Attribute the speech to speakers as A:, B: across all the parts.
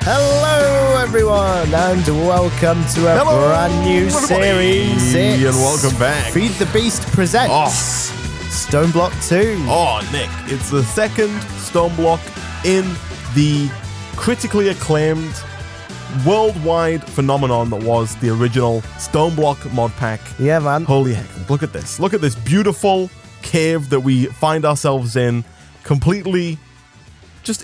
A: Hello, everyone, and welcome to a brand new series.
B: And welcome back.
A: Feed the Beast presents StoneBlock 2.
B: Oh, Nick, it's the second StoneBlock in the critically acclaimed worldwide phenomenon that was the original StoneBlock mod pack.
A: Yeah, man.
B: Holy heck, look at this. Look at this beautiful cave that we find ourselves in. Completely...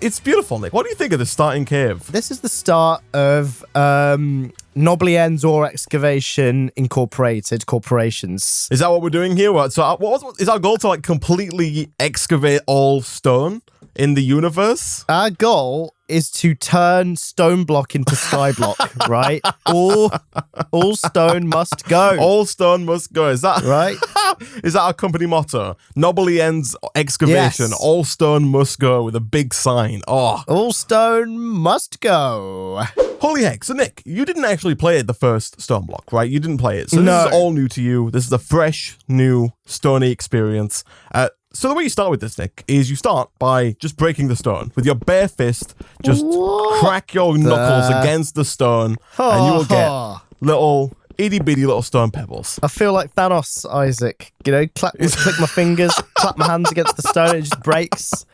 B: it's beautiful, Nick. What do you think of the starting cave?
A: This is the start of Noblien's Ore Excavation Incorporated Corporations.
B: Is that what we're doing here? So is our goal to completely excavate all stone in the universe?
A: Our goal is to turn StoneBlock into Skyblock, right? All stone must go.
B: All stone must go. Is that
A: right?
B: Is that our company motto? Noblien's excavation. Yes. All stone must go with a big sign. Oh,
A: all stone must go.
B: Holy heck. So, Nick, you didn't actually play the first StoneBlock, right? You didn't play it. So this is all new to you. This is a fresh, new, stony experience. So the way you start with this, Nick, is you start by just breaking the stone. With your bare fist, just crack your knuckles against the stone, and you will get little itty-bitty little stone pebbles.
A: I feel like Thanos, Isaac. You know, click my fingers, clap my hands against the stone, and it just breaks.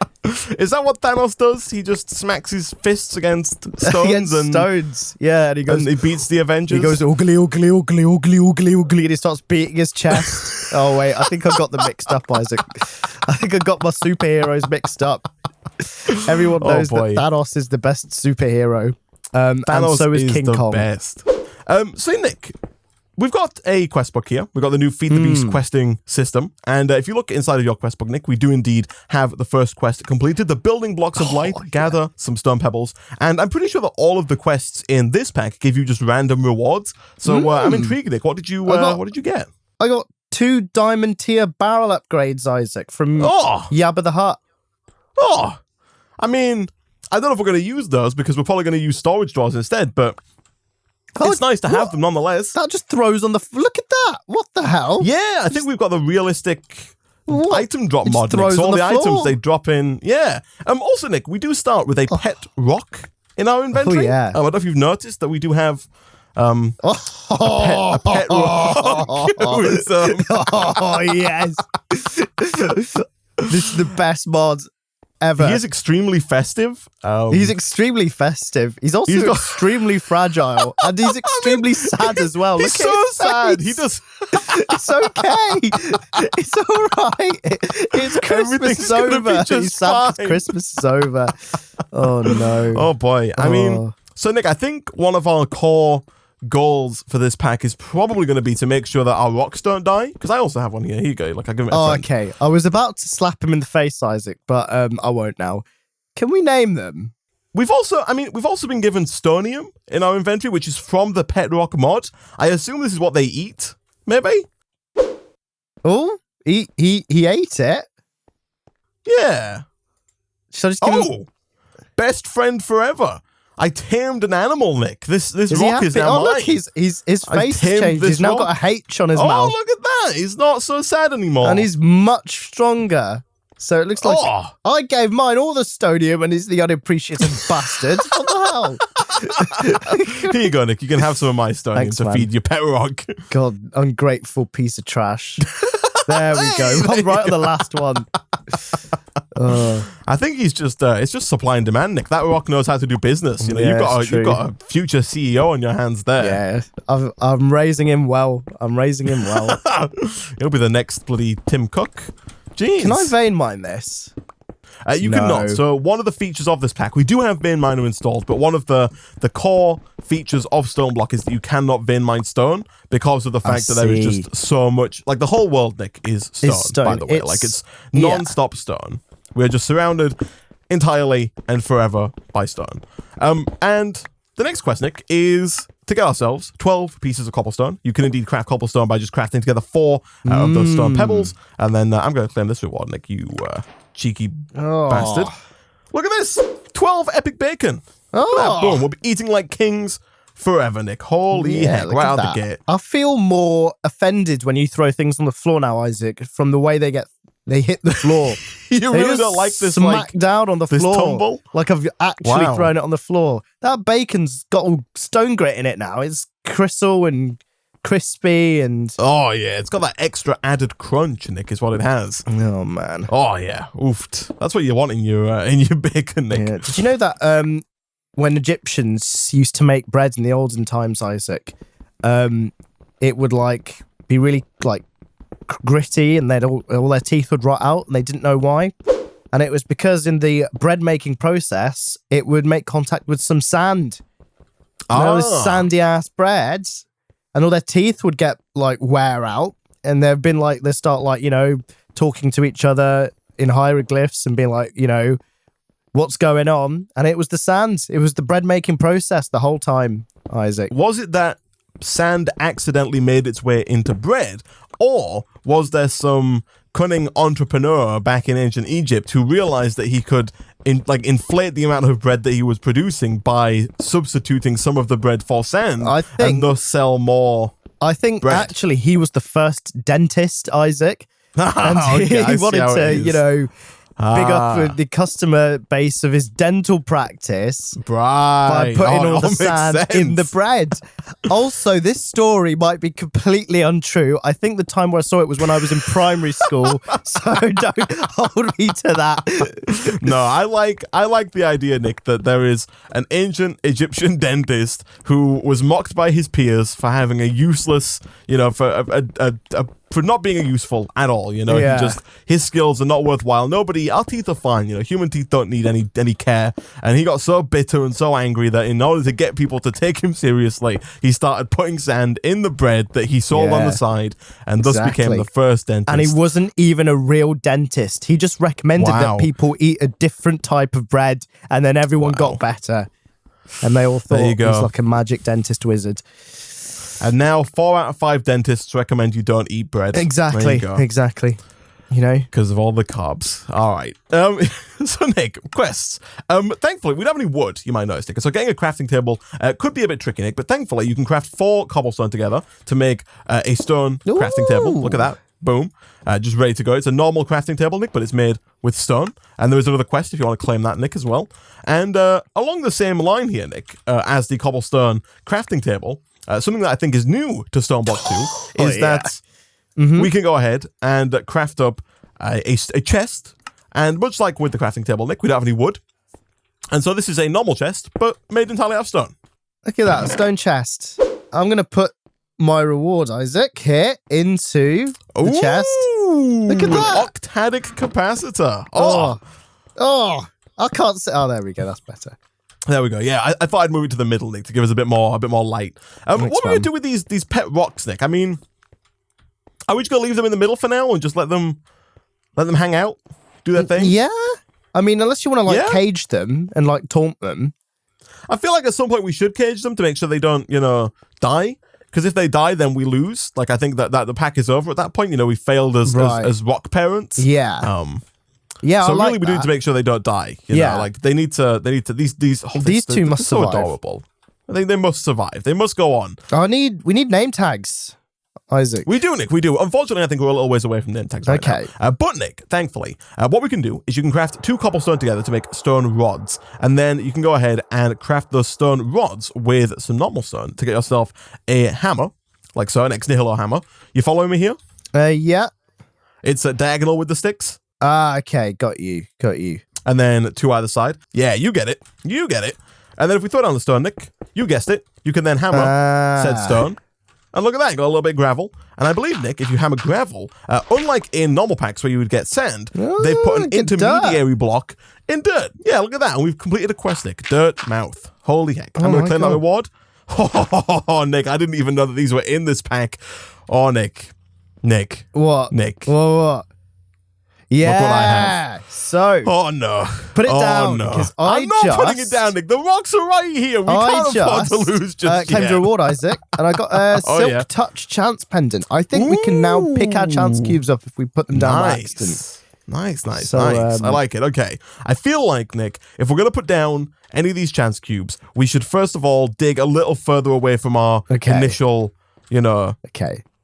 B: Is that what Thanos does? He just smacks his fists against stones
A: Yeah, and
B: he beats the Avengers.
A: He goes ugly, ugly, ugly, ugly, ugly, ugly, and he starts beating his chest. Oh wait, I think I've got them mixed up, Isaac. I think I got my superheroes mixed up. Everyone knows that Thanos is the best superhero.
B: Thanos
A: and so is King
B: the
A: Kong.
B: Best. So Nick, we've got a quest book here. We've got the new Feed the Beast questing system. And if you look inside of your quest book, Nick, we do indeed have the first quest completed. The Building Blocks of Light, gather some stone pebbles. And I'm pretty sure that all of the quests in this pack give you just random rewards. So I'm intrigued, Nick. What did you get?
A: I got 2 diamond tier barrel upgrades, Isaac, from Jabba the Hutt.
B: Oh, I mean, I don't know if we're going to use those because we're probably going to use storage drawers instead, but... it's nice to have them nonetheless.
A: That just throws on the... Look at that. What the hell?
B: Yeah, I think we've got the realistic item drop mod, Nick. So all the items they drop in. Yeah. Also, Nick, we do start with a pet rock in our inventory.
A: Oh, yeah.
B: I don't know if you've noticed that we do have a pet rock.
A: Oh, yes. This is the best mod ever.
B: He is extremely festive.
A: He's extremely festive. He's also extremely fragile, and he's extremely sad as well.
B: He's so sad. He does.
A: It's okay. It's all right. It's Christmas is over. He's sad because Christmas is over. Oh no.
B: Oh boy. I mean, so Nick, I think one of our core goals for this pack is probably going to be to make sure that our rocks don't die, because I also have one here. Here you go. Like, I give it a friend.
A: Okay. I was about to slap him in the face, Isaac, but I won't now. Can we name them?
B: We've also been given stonium in our inventory, which is from the pet rock mod. I assume this is what they eat. Maybe.
A: Oh, he ate it.
B: Yeah.
A: Should I just give him...
B: Best friend forever. I tamed an animal, Nick. This rock is now mine.
A: Look, his face has changed. He's now got a H on his mouth.
B: Oh, look at that. He's not so sad anymore.
A: And he's much stronger. So it looks like I gave mine all the stonium and he's the unappreciative bastard. What the
B: hell? Here you go, Nick. You can have some of my stonium to feed your pet rock.
A: God, ungrateful piece of trash. There we go. I'm right on the last one.
B: I think he's just it's just supply and demand, Nick. That rock knows how to do business. You know, you've got a future CEO on your hands there.
A: Yeah, I'm raising him well. He'll
B: be the next bloody Tim Cook. Jeez.
A: Can I vein mine this?
B: You cannot. So one of the features of this pack, we do have vein miner installed, but one of the core features of StoneBlock is that you cannot vein mine stone because of the fact that there is just so much. Like, the whole world, Nick, is stone. By the way. It's non-stop stone. We're just surrounded entirely and forever by stone. And the next quest, Nick, is to get ourselves 12 pieces of cobblestone. You can indeed craft cobblestone by just crafting together 4 of those stone pebbles. And then I'm going to claim this reward, Nick, you cheeky bastard. Look at this. 12 epic bacon. Boom. We'll be eating like kings forever, Nick. Holy heck. Right out the gate.
A: I feel more offended when you throw things on the floor now, Isaac, from the way they get They hit the floor.
B: You really don't like this,
A: smack down on the
B: this
A: floor.
B: tumble?
A: Like I've actually thrown it on the floor. That bacon's got all stone grit in it now. It's crystal and crispy and...
B: Oh, yeah. It's got that extra added crunch, Nick, is what it has.
A: Oh, man.
B: Oh, yeah. Oofed. That's what you want in your bacon, Nick.
A: Yeah. Did you know that when Egyptians used to make bread in the olden times, Isaac, it would like be really like gritty and they'd all their teeth would rot out and they didn't know why? And it was because in the bread making process, it would make contact with some sand. All this sandy ass bread, and all their teeth would get like wear out, and they've been like they start like talking to each other in hieroglyphs and being like what's going on? And it was the sand. It was the bread making process the whole time, Isaac.
B: Was it that sand accidentally made its way into bread, or was there some cunning entrepreneur back in ancient Egypt who realized that he could inflate the amount of bread that he was producing by substituting some of the bread for sand and thus sell more bread?
A: Actually he was the first dentist, Isaac. And
B: Okay,
A: he wanted to, big up the customer base of his dental practice by putting all the sand in the bread. Also, this story might be completely untrue. I think the time where I saw it was when I was in primary school, so don't hold me to that.
B: No, I like the idea, Nick, that there is an ancient Egyptian dentist who was mocked by his peers for having a useless, for not being useful at all, his skills are not worthwhile. Our teeth are fine, human teeth don't need any care. And he got so bitter and so angry that in order to get people to take him seriously, he started putting sand in the bread that he sold on the side, and thus became the first dentist.
A: And he wasn't even a real dentist. He just recommended that people eat a different type of bread, and then everyone got better. And they all thought he was like a magic dentist wizard.
B: And now 4 out of 5 dentists recommend you don't eat bread.
A: Exactly.
B: Because of all the carbs. All right. So, Nick, quests. Thankfully, we don't have any wood, you might notice, Nick. So getting a crafting table could be a bit tricky, Nick, but thankfully you can craft 4 cobblestone together to make a stone crafting table. Look at that. Boom. Just ready to go. It's a normal crafting table, Nick, but it's made with stone. And there is another quest if you want to claim that, Nick, as well. And along the same line here, Nick, as the cobblestone crafting table, something that I think is new to StoneBlock 2 is that we can go ahead and craft up a chest. And much like with the crafting table, Nick, we don't have any wood. And so this is a normal chest, but made entirely out of stone.
A: Look at that, a stone chest. I'm going to put my reward, Isaac, here into the chest. Look at that.
B: An octadic capacitor.
A: I can't see. Oh, there we go. That's better.
B: There we go. Yeah, I thought I'd move it to the middle, Nick, to give us a bit more light. What are we going to do with these pet rocks, Nick? I mean, are we just going to leave them in the middle for now and just let them hang out, do their thing?
A: Yeah. I mean, unless you want to cage them and taunt them.
B: I feel like at some point we should cage them to make sure they don't, die. Because if they die, then we lose. Like, I think that the pack is over at that point. We failed as rock parents.
A: Yeah.
B: So really, we need to make sure they don't die. You know, like they need to. These
A: two must survive.
B: So adorable. I think they must survive. They must go on.
A: We need name tags, Isaac.
B: We do, Nick. We do. Unfortunately, I think we're a little ways away from name tags right now. But Nick, thankfully, what we can do is you can craft 2 cobblestone together to make stone rods, and then you can go ahead and craft those stone rods with some normal stone to get yourself a hammer, like so, an ex nihilo hammer. You following me here?
A: Yeah.
B: It's diagonal with the sticks.
A: Okay. Got you.
B: And then 2 either side. Yeah, you get it. And then if we throw down the stone, Nick, you guessed it, you can then hammer said stone. And look at that, you got a little bit of gravel. And I believe, Nick, if you hammer gravel, unlike in normal packs where you would get sand, they've put an intermediary block in dirt. Yeah, look at that. And we've completed a quest, Nick. Dirt mouth. Holy heck. I'm going to claim that reward. Oh, Nick, I didn't even know that these were in this pack. Oh, Nick.
A: What?
B: Nick.
A: What? Yeah.
B: Look what I have.
A: So.
B: Oh, no.
A: Put it down.
B: No. I'm not putting it down, Nick. The rocks are right here. We can't afford to lose just
A: claimed
B: yet.
A: a reward, Isaac. And I got a Silk Touch Chance Pendant. I think we can now pick our chance cubes up if we put them down by accident.
B: Nice. I like it. Okay. I feel like, Nick, if we're going to put down any of these chance cubes, we should first of all dig a little further away from our initial,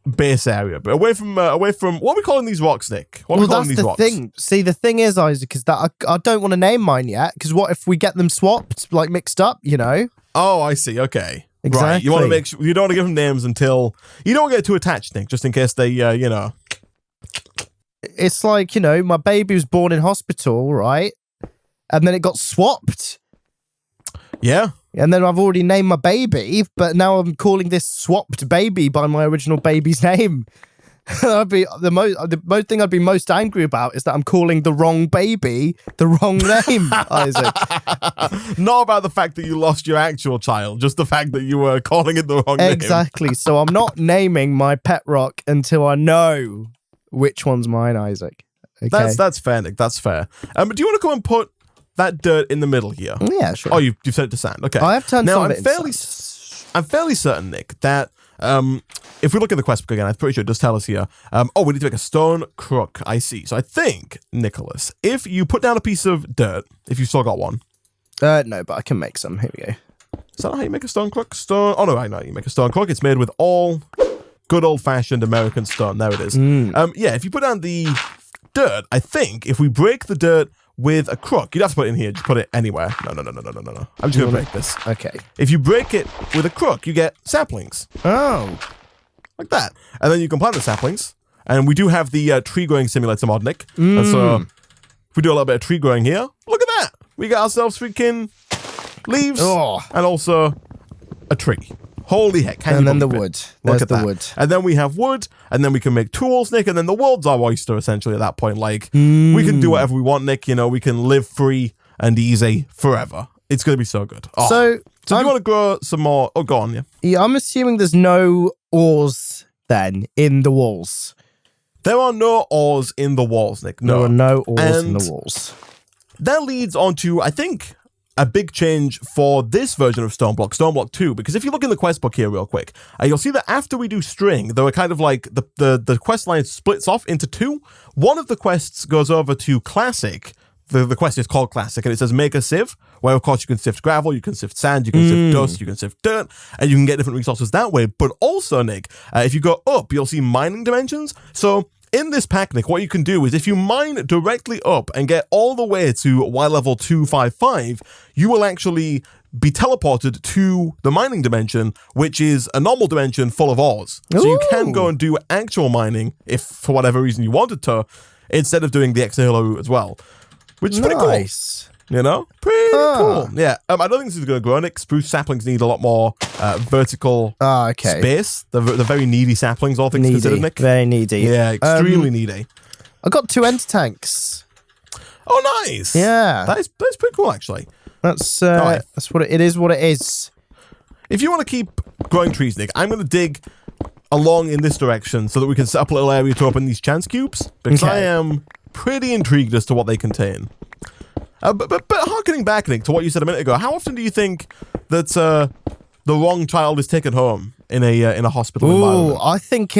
B: base area, but away from what are we calling these rocks, Nick? What are we calling these rocks?
A: Thing. See, the thing is, Isaac, is that I don't want to name mine yet, because what if we get them swapped, like mixed up, you know?
B: Oh, I see. Okay.
A: Exactly.
B: Right. You want to make sure you don't want to give them names until you don't get too attached, Nick, just in case they, you know.
A: It's like, you know, my baby was born in hospital, right? And then it got swapped.
B: Yeah.
A: And then I've already named my baby, but now I'm calling this swapped baby by my original baby's name. I'd be the thing I'd be most angry about is that I'm calling the wrong baby the wrong name, Isaac.
B: Not about the fact that you lost your actual child, just the fact that you were calling it the wrong name.
A: Exactly. So I'm not naming my pet rock until I know which one's mine, Isaac. Okay.
B: That's fair, Nick. That's fair. But do you want to go and put that dirt in the middle here?
A: Yeah, sure.
B: Oh, you've set it to sand. Okay.
A: I have turned
B: now,
A: some of it into sand.
B: I'm fairly certain, Nick, that if we look at the quest book again, I'm pretty sure it does tell us here. Oh, we need to make a stone crook. I see. So I think, Nicholas, if you put down a piece of dirt, if you've still got one.
A: No, but I can make some. Here we go.
B: Is that how you make a stone crook? Oh, no, I know you make a stone crook. It's made with all good old-fashioned American stone. There it is. Yeah, if you put down the dirt, I think if we break the dirt with a crook, you'd have to put it in here. Just put it anywhere. No. I'm just going to break this.
A: Okay.
B: If you break it with a crook, you get saplings.
A: Oh.
B: Like that. And then you can plant the saplings. And we do have the tree growing simulator mod, Nick. And so if we do a little bit of tree growing here, look at that. We got ourselves freaking leaves and also a tree. Holy heck.
A: And then the wood.
B: Look
A: There's
B: at
A: the
B: that.
A: wood.
B: And then we have wood, and then we can make tools, Nick, and then the world's our oyster, essentially, at that point. Like, we can do whatever we want, Nick. You know, we can live free and easy forever. It's going to be so good. Oh. So do you want to grow some more? Oh, go on, yeah.
A: Yeah, I'm assuming there's no ores, then, in the walls.
B: There are no ores in the walls, Nick. No.
A: There are no ores in the walls.
B: That leads on to, I think, a big change for this version of StoneBlock, StoneBlock 2, because if you look in the quest book here real quick, you'll see that after we do string, there were kind of like the quest line splits off into two. One of the quests goes over to classic. The quest is called classic, and it says make a sieve, where of course you can sift gravel, you can sift sand, you can sift dust, you can sift dirt, and you can get different resources that way. But also, Nick, if you go up, you'll see mining dimensions. So in this pack, Nick, what you can do is if you mine directly up and get all the way to Y level 255, you will actually be teleported to the mining dimension, which is a normal dimension full of ores. So you can go and do actual mining if, for whatever reason, you wanted to, instead of doing the Exhalo route as well, which is pretty cool. You know? Pretty cool. Yeah. I don't think this is going to grow, Nick. Spruce saplings need a lot more vertical space. They're very needy saplings, all things considered, Nick.
A: Very needy.
B: Yeah, extremely needy.
A: I got 2 enter tanks.
B: Oh, nice.
A: Yeah.
B: That's pretty cool, actually.
A: That's what it is. What it is.
B: If you want to keep growing trees, Nick, I'm going to dig along in this direction so that we can set up a little area to open these chance cubes, because I am pretty intrigued as to what they contain. But harkening back, Nick, to what you said a minute ago, how often do you think that the wrong child is taken home in a hospital environment?
A: I think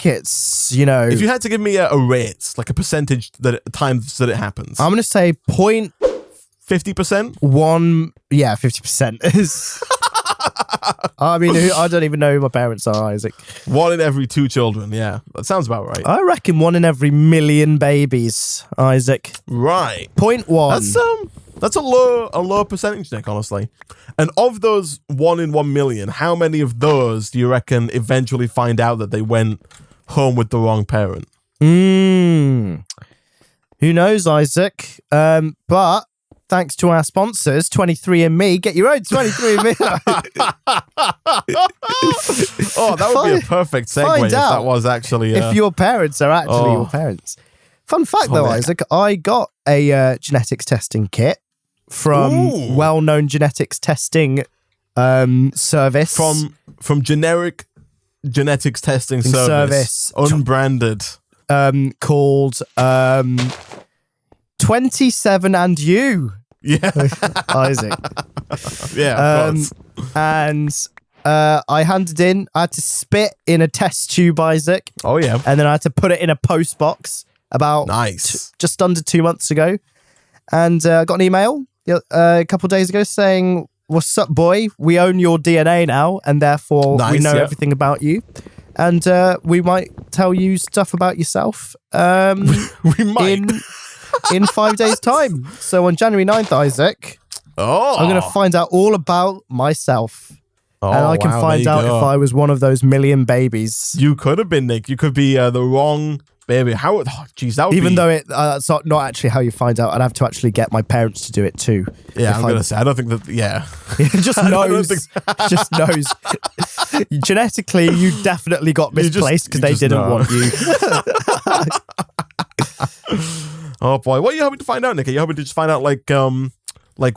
A: it's, you know,
B: if you had to give me a rate, like a percentage times that it happens,
A: I'm gonna say
B: 50%.
A: 50% is. I mean, I don't even know who my parents are, Isaac.
B: 1 in every 2 children. Yeah, that sounds about right.
A: I reckon 1 in every million babies, Isaac.
B: Right.
A: 0.1.
B: That's a low percentage, Nick, honestly. And of those 1 in 1 million, how many of those do you reckon eventually find out that they went home with the wrong parent?
A: Who knows, Isaac? But thanks to our sponsors, 23andMe, get your own 23andMe.
B: Oh, that would be a perfect segue if that was actually...
A: if your parents are actually your parents. Fun fact, though, Isaac, I got a genetics testing kit from well-known genetics testing service.
B: From generic genetics testing service. Unbranded.
A: Called 27andYou.
B: Yeah.
A: Isaac.
B: Yeah, of course.
A: And I handed in, I had to spit in a test tube, Isaac.
B: Oh, yeah.
A: And then I had to put it in a post box about just under 2 months ago. And I got an email a couple of days ago saying, "What's up, boy? We own your DNA now, and therefore we know everything about you." and we might tell you stuff about yourself.
B: We might
A: in 5 days' time. So on January 9th, Isaac, I'm going to find out all about myself. And I can find out if I was one of those million babies.
B: You could have been, Nick. You could be the wrong baby. How? Jeez, that would
A: Even though it's not actually how you find out. I'd have to actually get my parents to do it too.
B: Yeah, I'm going to say, I don't think that, yeah.
A: Just knows. Just knows. Genetically, you definitely got misplaced because they didn't want you.
B: Oh boy, what are you hoping to find out, Nick? Are you hoping to just find out like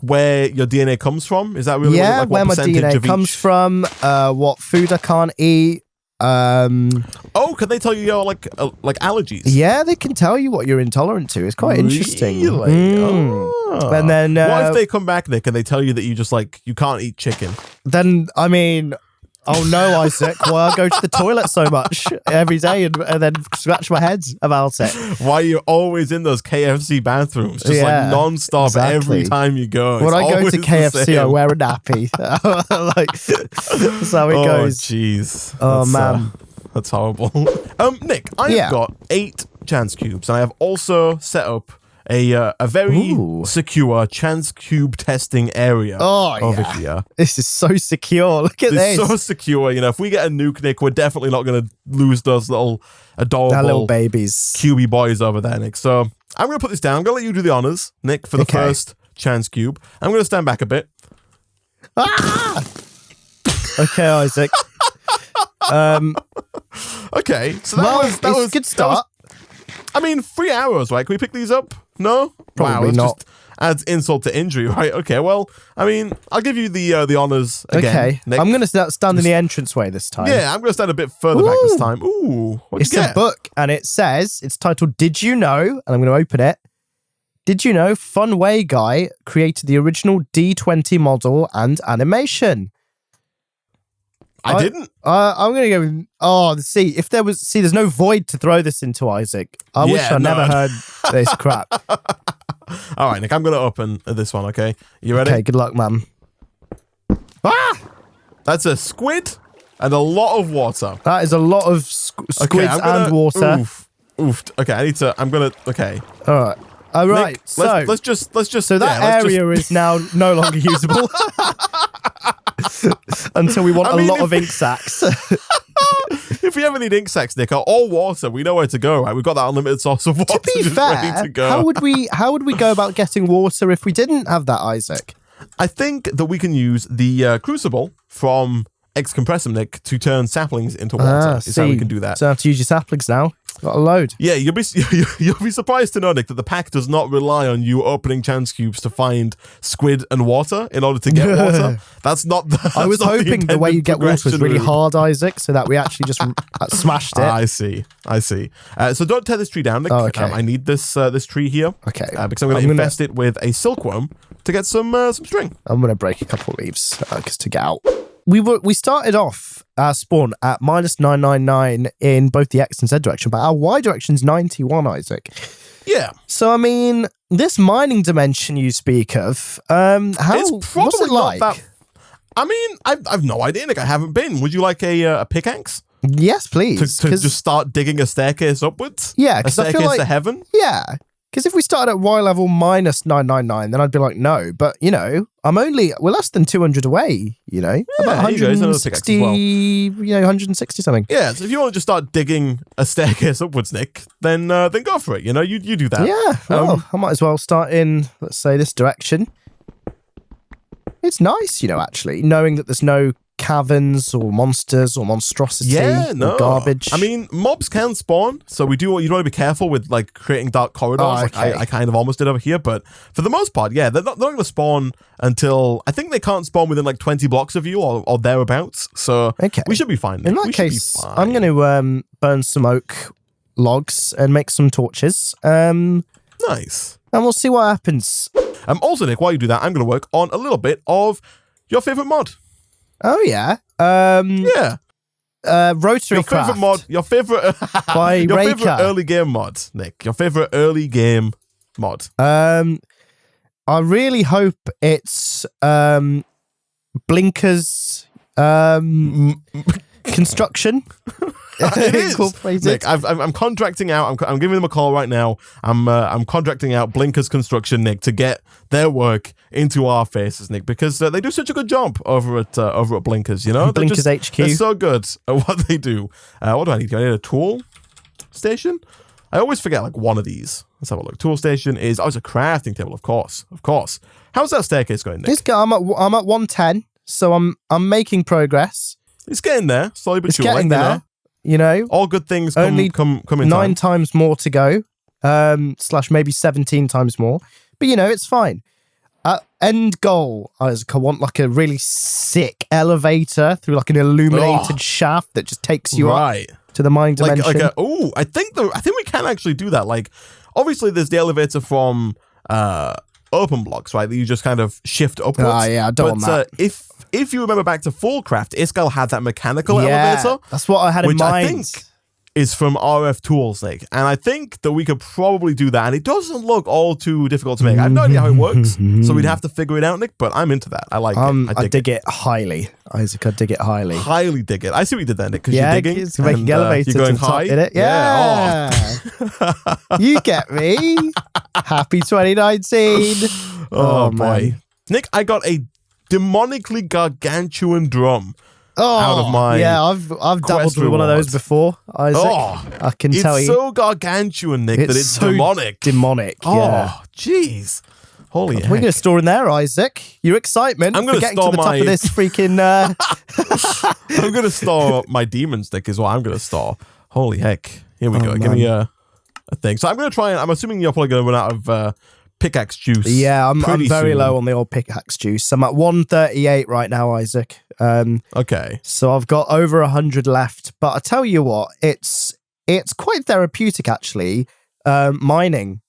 B: where your DNA comes from? Is that really what
A: where my DNA comes from? What food I can't eat?
B: Oh, can they tell you your like allergies?
A: Yeah, they can tell you what you're intolerant to. It's quite interesting.
B: Oh.
A: And then
B: what if they come back, Nick, and they tell you that you just you can't eat chicken?
A: Then I mean, oh no, Isaac, why I go to the toilet so much every day and then scratch my head about it?
B: Why you're always in those KFC bathrooms, just non-stop every time you go.
A: When I go to KFC, I wear a nappy. That's how it goes.
B: Jeez.
A: Oh man,
B: that's horrible. Nick, I have got 8 chance cubes, and I have also set up a very secure chance cube testing area over here.
A: This is so secure. Look at this.
B: It's so secure. You know, if we get a nuke, Nick, we're definitely not going to lose those little adorable
A: little babies,
B: cubey boys over there, Nick. So I'm going to put this down. I'm going to let you do the honors, Nick, for the first chance cube. I'm going to stand back a bit.
A: Ah! Okay, Isaac.
B: Okay, so that was
A: a good start.
B: I mean, 3 hours, right? Can we pick these up? No?
A: Probably not.
B: Just adds insult to injury, right? Okay, well, I mean, I'll give you the honors again.
A: Okay,
B: Nick.
A: I'm going to stand in the entranceway this time.
B: Yeah, I'm going to stand a bit further back this time. Ooh, what'd you get?
A: It's a book, and it says, it's titled Did You Know? And I'm going to open it. Did you know Fun Way Guy created the original D20 model and animation?
B: I didn't.
A: I'm going to go with, there's no void to throw this into, Isaac. I wish I never heard this crap.
B: All right, Nick, I'm going to open this one, okay? You ready?
A: Okay, good luck, man.
B: Ah! That's a squid and a lot of water.
A: That is a lot of squids and water.
B: Oof. Okay, I'm going to, okay.
A: All right. All right,
B: Nick, let's just.
A: So that area is now no longer usable. Until we want a lot of ink sacs.
B: If we ever need ink sacs, Nick, or water, we know where to go, right? We've got that unlimited source of water.
A: To be fair, ready to go. How would we go about getting water if we didn't have that, Isaac?
B: I think that we can use the crucible from X-Compressum, Nick, to turn saplings into water. Is how we can do that.
A: So I have to use your saplings now. Got a load.
B: Yeah, you'll be surprised to know, Nick, that the pack does not rely on you opening chance cubes to find squid and water in order to get water. That's not.
A: I was hoping the way you get water was really hard, Isaac, so that we actually just smashed it.
B: I see. So don't tear this tree down, Nick.
A: Oh, okay.
B: I need this tree here.
A: Okay.
B: Because I'm going to infest it with a silkworm to get some string.
A: I'm going to break a couple of leaves to get out. We started off our spawn at -999 in both the X and Z direction, but our Y direction's 91, Isaac.
B: Yeah.
A: So, I mean, this mining dimension you speak of, what's it like?
B: I mean, I've no idea, Nick. I haven't been. Would you like a pickaxe?
A: Yes, please.
B: To just start digging a staircase upwards?
A: Yeah.
B: A staircase to heaven?
A: Yeah. Because if we started at Y level -999, then I'd be like, no. But, we're less than 200 away, about 160, 160 something.
B: Yeah, so if you want to just start digging a staircase upwards, Nick, then go for it. You do that.
A: Yeah, well, I might as well start in, let's say, this direction. It's nice, actually, knowing that there's no caverns or monsters or monstrosity or garbage.
B: I mean, mobs can spawn, so you want to be careful with creating dark corridors.
A: Okay.
B: I kind of almost did over here, but for the most part, they're not going to spawn until I think they can't spawn within 20 blocks of you or thereabouts. So we should be fine.
A: In that case, I'm going to burn some oak logs and make some torches.
B: Nice.
A: And we'll see what happens.
B: Also, Nick, while you do that, I'm going to work on a little bit of your favorite mod.
A: Oh, yeah. Rotary Craft.
B: Your favorite early game mod, Nick. Your favorite early game mod.
A: I really hope it's Blinker's construction.
B: It is.
A: Incorporated.
B: Nick, I'm contracting out. I'm giving them a call right now. I'm contracting out Blinkers Construction, Nick, to get their work into our faces, Nick, because they do such a good job over at Blinkers. You know,
A: Blinkers HQ.
B: They're so good at what they do. What do I need? Do I need a tool station? I always forget like one of these. Let's have a look. Tool station is it's a crafting table, of course. How's that staircase going, Nick?
A: I'm at 110, so I'm making progress.
B: It's getting there, slowly but surely.
A: It's getting there. You know,
B: all good things come in
A: 9
B: time.
A: times more to go, / maybe 17 times more. But you know, it's fine. End goal, Isaac, I want like a really sick elevator through like an illuminated shaft that just takes you up to the mining dimension.
B: I think we can actually do that. Like, obviously, there's the elevator from open blocks, right? That you just kind of shift upwards.
A: I don't want that.
B: If you remember back to Fullcraft, Iskall had that mechanical elevator.
A: That's what I had in mind.
B: I think is from RF Tools, Nick. And I think that we could probably do that. And it doesn't look all too difficult to make. I have no idea how it works, so we'd have to figure it out, Nick. But I'm into that. I like it.
A: I dig it highly, Isaac. I dig it highly.
B: Highly dig it. I see what you did there, Nick, because you're digging.
A: It's making elevators.
B: You're going high.
A: In it. Yeah. You get me. Happy 2019.
B: Oh boy. Man. Nick, I got a demonically gargantuan drum. Out of my
A: I've dabbled with one of those before, Isaac. I can tell you.
B: It's so gargantuan, Nick, that it's so demonic.
A: Demonic, yeah.
B: Oh, jeez. Holy heck.
A: We're going to store in there, Isaac. Your excitement
B: I'm
A: for getting to the top of this freaking...
B: I'm going to store my demon stick is what I'm going to store. Holy heck. Here we go. Man. Give me a thing. So I'm going to try and... I'm assuming you're probably going to run out of... pickaxe juice.
A: Yeah, I'm very low on the old pickaxe juice. I'm at 138 right now, Isaac.
B: Okay.
A: So I've got over 100 left. But I tell you what, it's quite therapeutic actually, mining,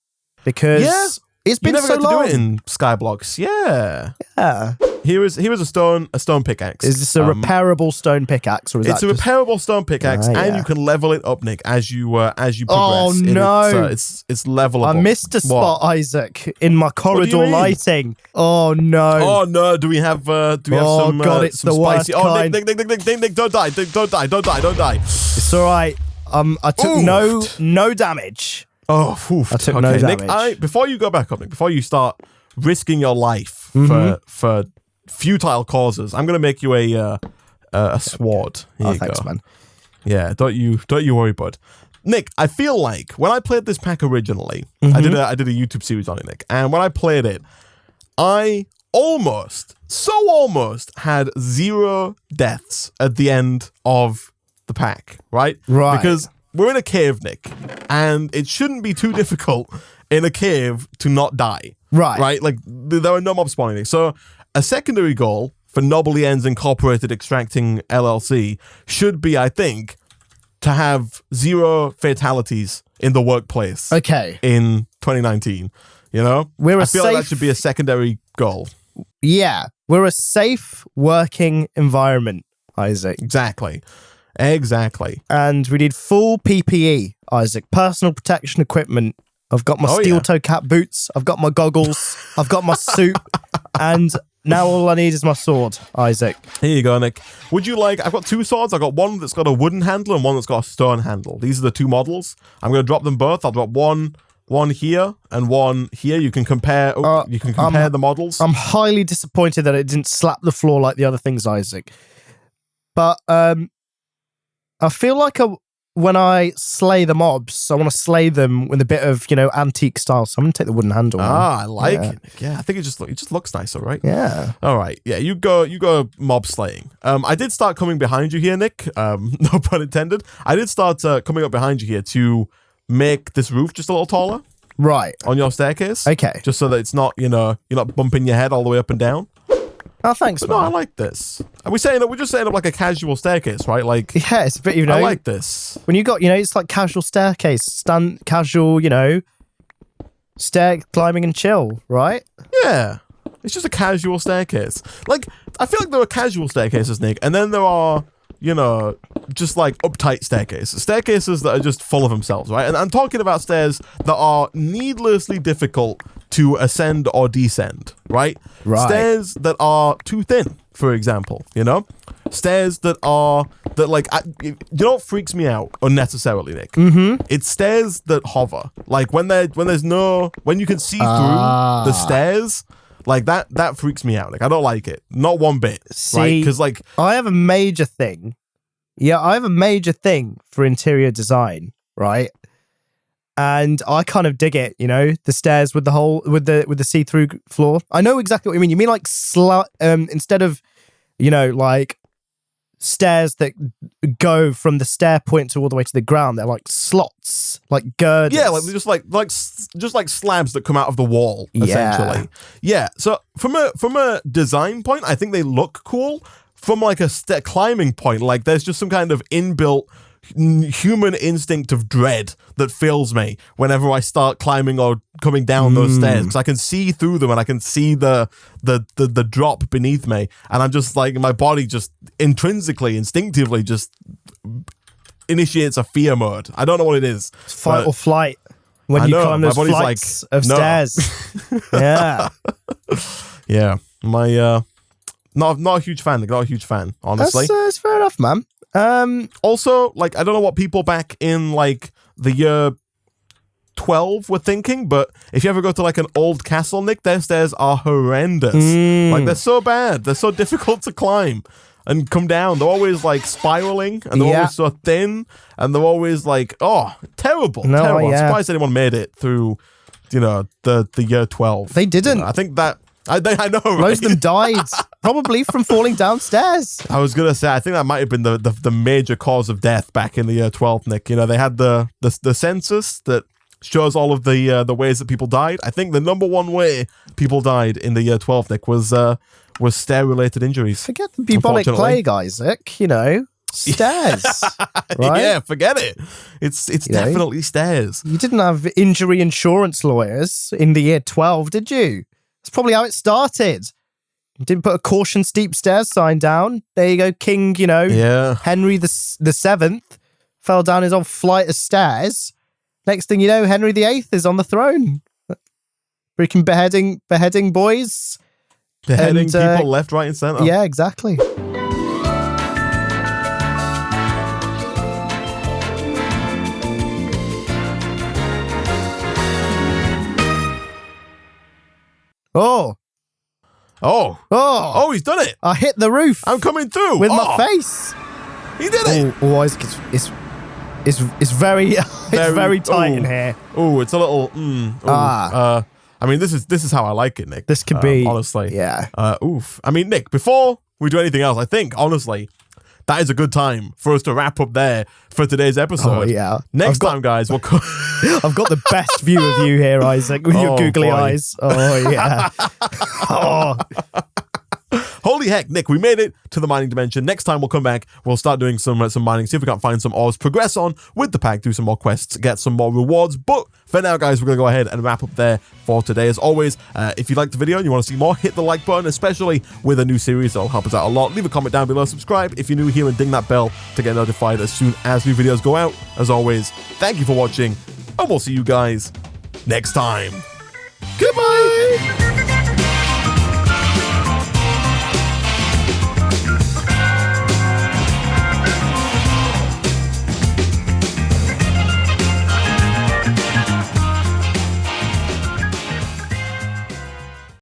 A: because it's been so long.
B: You never get to do it in Skyblocks. Yeah. Here is a stone pickaxe.
A: Is this a repairable stone pickaxe, or is
B: it's a repairable stone pickaxe, and you can level it up, Nick, as you progress.
A: Oh no!
B: It's levelable.
A: I missed a spot, Isaac, in my corridor lighting. Oh no!
B: Oh no! Do we have some?
A: Oh god, it's
B: some
A: the
B: spicy.
A: worst kind.
B: Nick, don't die! Don't die!
A: It's all right. I took no damage.
B: Oh, oof.
A: I took no damage.
B: Nick, before you go back up, Nick, before you start risking your life for futile causes, I'm going to make you a sword. Here you
A: thanks,
B: go.
A: Man.
B: Yeah, don't you worry, bud. Nick, I feel like when I played this pack originally, I did a YouTube series on it, Nick, and when I played it, I almost had 0 deaths at the end of the pack, right?
A: Right.
B: Because we're in a cave, Nick, and it shouldn't be too difficult in a cave to not die. Right? Like, there are no mobs spawning, Nick. So, a secondary goal for Nobly Ends Incorporated Extracting LLC should be, I think, to have 0 fatalities in the workplace.
A: Okay.
B: In 2019, you know? I feel like that should be a secondary goal.
A: Yeah. We're a safe working environment, Isaac.
B: Exactly.
A: And we need full PPE, Isaac. Personal protection equipment. I've got my steel-toe cap boots. I've got my goggles. I've got my suit. And now all I need is my sword, Isaac.
B: Here you go, Nick. Would you like... I've got 2 swords. I've got one that's got a wooden handle and one that's got a stone handle. These are the 2 models. I'm going to drop them both. I'll drop one here and one here. You can compare the models.
A: I'm highly disappointed that it didn't slap the floor like the other things, Isaac. But I feel like when I slay the mobs, I want to slay them with a bit of, antique style. So I'm going to take the wooden handle.
B: I like it. Yeah, I think it just looks nicer, right?
A: Yeah.
B: All right. Yeah, you go mob slaying. I did start coming behind you here, Nick. No pun intended. I did start coming up behind you here to make this roof just a little taller.
A: Right.
B: On your staircase.
A: Okay.
B: Just so that it's not, you're not bumping your head all the way up and down.
A: Oh, thanks,
B: man.
A: No,
B: I like this. We're just setting up like a casual staircase, right? Like,
A: yeah, it's a bit,
B: I like this.
A: When you got, it's like casual staircase, casual, stair climbing and chill, right?
B: Yeah. It's just a casual staircase. Like, I feel like there are casual staircases, Nick, and then there are, just like uptight staircases. Staircases that are just full of themselves, right? And I'm talking about stairs that are needlessly difficult to ascend or descend, right?
A: Right.
B: Stairs that are too thin, for example, you know? Stairs that like, you know what freaks me out unnecessarily, Nick?
A: Mm-hmm.
B: It's stairs that hover. Like when you can see through the stairs, like that freaks me out. Like I don't like it. Not one bit.
A: See,
B: right? Because like
A: I have a major thing. Yeah, I have a major thing for interior design, right? And I kind of dig it, you know, the stairs with the hole, with the see-through floor. I know exactly what you mean. You mean like instead of, you know, like stairs that go from the stair point to all the way to the ground, they're like slots, like girders.
B: Yeah, like just like slabs that come out of the wall, essentially. Yeah. So from a design point, I think they look cool. From like a climbing point, like there's just some kind of inbuilt human instinct of dread that fills me whenever I start climbing or coming down those stairs, because I can see through them and I can see the drop beneath me, and I'm just like, my body just instinctively just initiates a fear mode. I don't know what it is.
A: It's fight or flight when you climb those flights of stairs. Yeah.
B: Yeah. My not a huge fan. Not a huge fan, honestly.
A: That's fair enough, man.
B: Also, like, I don't know what people back in like the year 12 were thinking, but if you ever go to like an old castle, Nick, their stairs are horrendous. Like they're so bad. They're so difficult to climb and come down. They're always like spiraling, and they're always so thin, and they're always like, oh, terrible. Terrible. I'm surprised anyone made it through, you know, the year 12.
A: They didn't.
B: You know, I think that I know, right?
A: Most of them died, probably from falling downstairs.
B: I was gonna say, I think that might have been the major cause of death back in the year 12, Nick. You know, they had the census that shows all of the ways that people died. I think the number one way people died in the year 12, Nick, was stair-related injuries.
A: Forget the bubonic plague, Isaac. You know, stairs. Right?
B: Yeah, forget it. It's definitely stairs.
A: You didn't have injury insurance lawyers in the year 12, did you? That's probably how it started. You didn't put a caution steep stairs sign down. There you go, King, you know, Henry the 7th fell down his old flight of stairs. Next thing you know, Henry the 8th is on the throne. Freaking beheading boys.
B: Beheading people left, right, and center.
A: Yeah, exactly. Oh,
B: he's done it.
A: I hit the roof.
B: I'm coming through.
A: With my face.
B: He did it.
A: Oh, Isaac, it's very very tight in here.
B: Oh, it's a little I mean, this is how I like it, Nick.
A: This could be
B: honestly.
A: Yeah.
B: Oof. I mean, Nick, before we do anything else, I think honestly that is a good time for us to wrap up there for today's episode.
A: Oh, yeah.
B: Next time, guys, we'll
A: I've got the best view of you here, Isaac, with your googly eyes. Oh, yeah. Oh.
B: Holy heck, Nick, we made it to the mining dimension. Next time we'll come back, we'll start doing some mining, see if we can't find some ores, progress on with the pack, do some more quests, get some more rewards. But for now, guys, we're going to go ahead and wrap up there for today. As always, if you liked the video and you want to see more, hit the like button, especially with a new series. That'll help us out a lot. Leave a comment down below, subscribe if you're new here, and ding that bell to get notified as soon as new videos go out. As always, thank you for watching, and we'll see you guys next time. Goodbye!